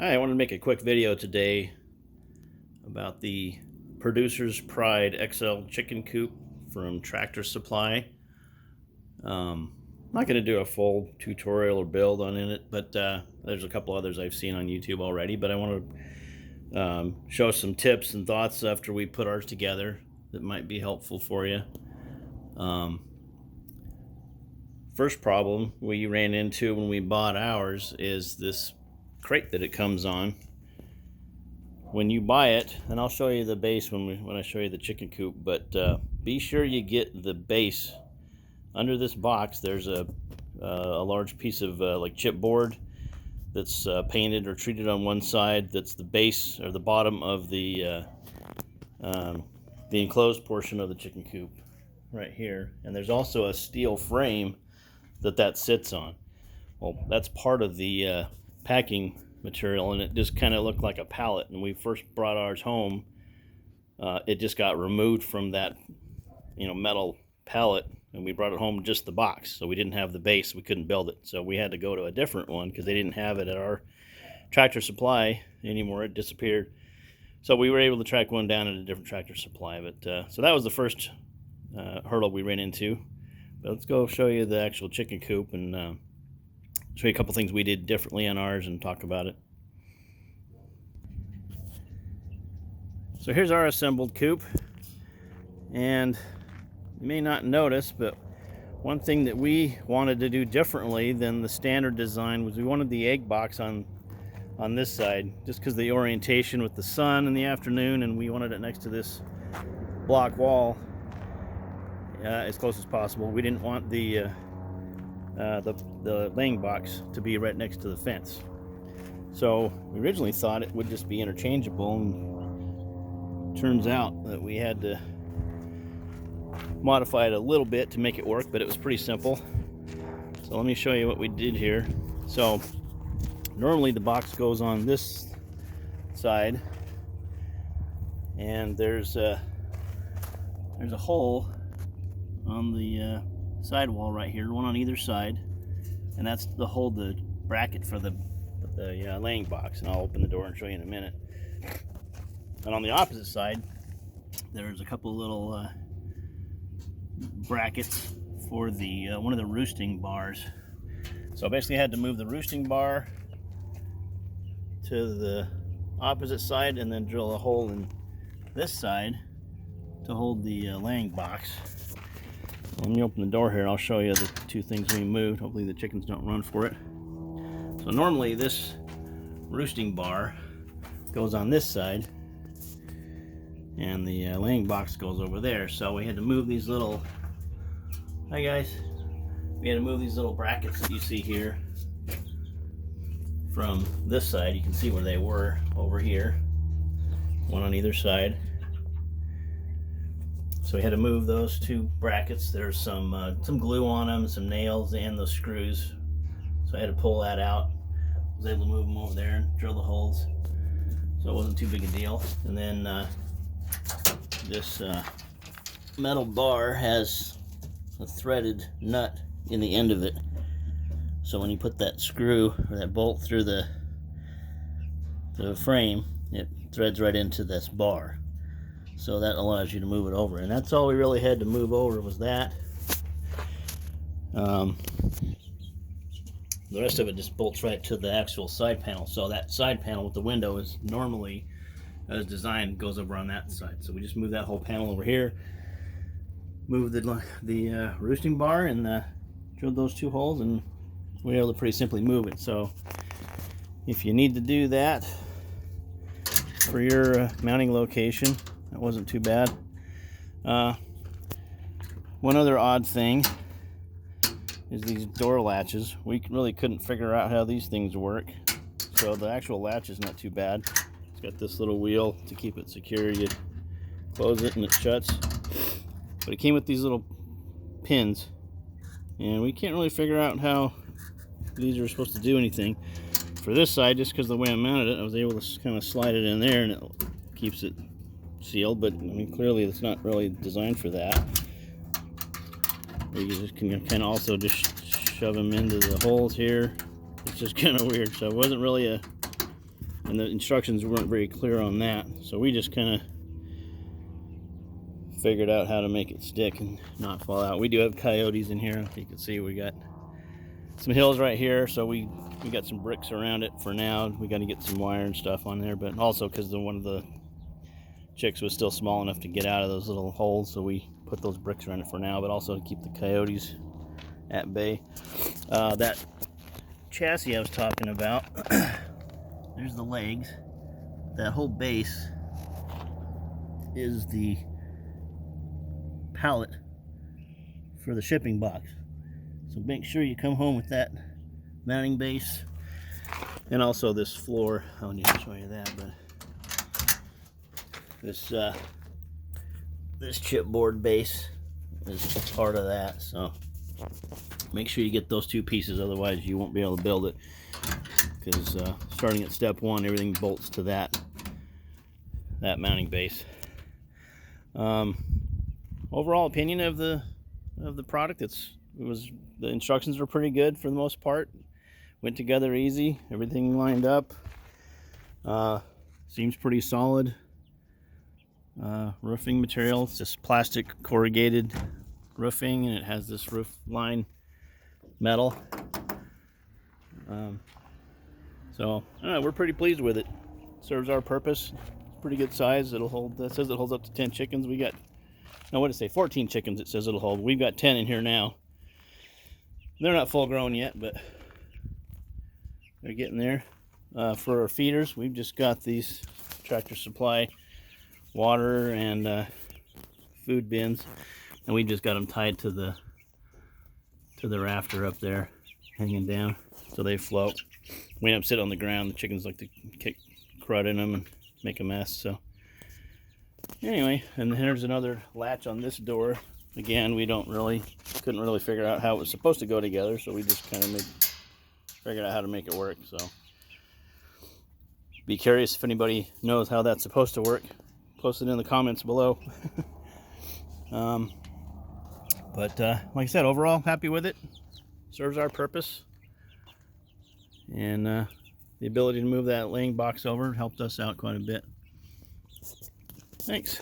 Hi, I wanted to make a quick video today about the Producer's Pride XL chicken coop from Tractor Supply. I'm not going to do a full tutorial or build on it, but there's a couple others I've seen on YouTube already. But I want to show some tips and thoughts after we put ours together that might be helpful for you. First problem we ran into when we bought ours is this crate that it comes on. When you buy it, and I'll show you the base when I show you the chicken coop, but be sure you get the base. Under this box there's a large piece of like chipboard that's painted or treated on one side. That's the base or the bottom of the enclosed portion of the chicken coop right here, and there's also a steel frame that sits on. Well, that's part of the packing material, and it just kind of looked like a pallet. And we first brought ours home, it just got removed from that metal pallet, and we brought it home just the box, so we didn't have the base. We couldn't build it, so we had to go to a different one because they didn't have it at our Tractor Supply anymore. It disappeared, so we were able to track one down at a different Tractor Supply. But so that was the first hurdle we ran into. But let's go show you the actual chicken coop and show you a couple things we did differently on ours and talk about it. So here's our assembled coop, and you may not notice, but one thing that we wanted to do differently than the standard design was we wanted the egg box on this side, just because the orientation with the sun in the afternoon, and we wanted it next to this block wall as close as possible. We didn't want the laying box to be right next to the fence. So we originally thought it would just be interchangeable, and turns out that we had to modify it a little bit to make it work, but it was pretty simple. So let me show you what we did here. So normally the box goes on this side, and there's a hole on the side wall right here, one on either side, and that's to hold the bracket for the laying box. And I'll open the door and show you in a minute. And on the opposite side, there's a couple little brackets for the one of the roosting bars. So I basically had to move the roosting bar to the opposite side and then drill a hole in this side to hold the laying box. Let me open the door here and I'll show you the two things we moved. Hopefully the chickens don't run for it. So normally this roosting bar goes on this side, and the laying box goes over there. So we had to move these little, hi guys, we had to move these little brackets that you see here from this side. You can see where they were over here, one on either side. So we had to move those two brackets. There's some glue on them, some nails, and those screws. So I had to pull that out. I was able to move them over there and drill the holes. So it wasn't too big a deal. And then this metal bar has a threaded nut in the end of it. So when you put that screw or that bolt through the frame, it threads right into this bar. So that allows you to move it over, and that's all we really had to move over was that. The rest of it just bolts right to the actual side panel. So that side panel with the window is normally, as designed, goes over on that side. So we just moved that whole panel over here, moved the roosting bar, and drilled those two holes, and we were able to pretty simply move it. So if you need to do that for your mounting location, that wasn't too bad. One other odd thing is these door latches. We really couldn't figure out how these things work. So the actual latch is not too bad. It's got this little wheel to keep it secure. You close it and it shuts. But it came with these little pins, and we can't really figure out how these are supposed to do anything. For this side, just because of the way I mounted it, I was able to kind of slide it in there and it keeps it sealed, but I mean, clearly it's not really designed for that. You just can also just shove them into the holes here. It's just kind of weird. So it wasn't really and the instructions weren't very clear on that, so we just kind of figured out how to make it stick and not fall out. We do have coyotes in here. You can see we got some hills right here, so we got some bricks around it for now. We got to get some wire and stuff on there, but also because one of the chicks was still small enough to get out of those little holes, so we put those bricks around it for now, but also to keep the coyotes at bay. That chassis I was talking about, there's the legs. That whole base is the pallet for the shipping box. So make sure you come home with that mounting base, and also this floor. I don't need to show you that, but this chipboard base is part of that. So make sure you get those two pieces, otherwise you won't be able to build it, because starting at step one, everything bolts to that mounting base. Overall opinion of the product, the instructions were pretty good for the most part. Went together easy, everything lined up. Seems pretty solid. Roofing material, it's just plastic corrugated roofing, and it has this roof line metal. So we're pretty pleased with it. Serves our purpose. Pretty good size. It'll hold, that says it holds up to 10 chickens. We got, no, what did it say, 14 chickens it says it'll hold. We've got 10 in here now. They're not full grown yet, but they're getting there. For our feeders, we've just got these Tractor Supply water and food bins, and we just got them tied to the rafter up there, hanging down, so they float. We don't sit on the ground. The chickens like to kick crud in them and make a mess. So anyway, and here's another latch on this door. Again, we couldn't really figure out how it was supposed to go together, so we just kind of figured out how to make it work. So be curious if anybody knows how that's supposed to work. Post it in the comments below. But like I said, overall happy with it. Serves our purpose, and the ability to move that laying box over helped us out quite a bit. Thanks.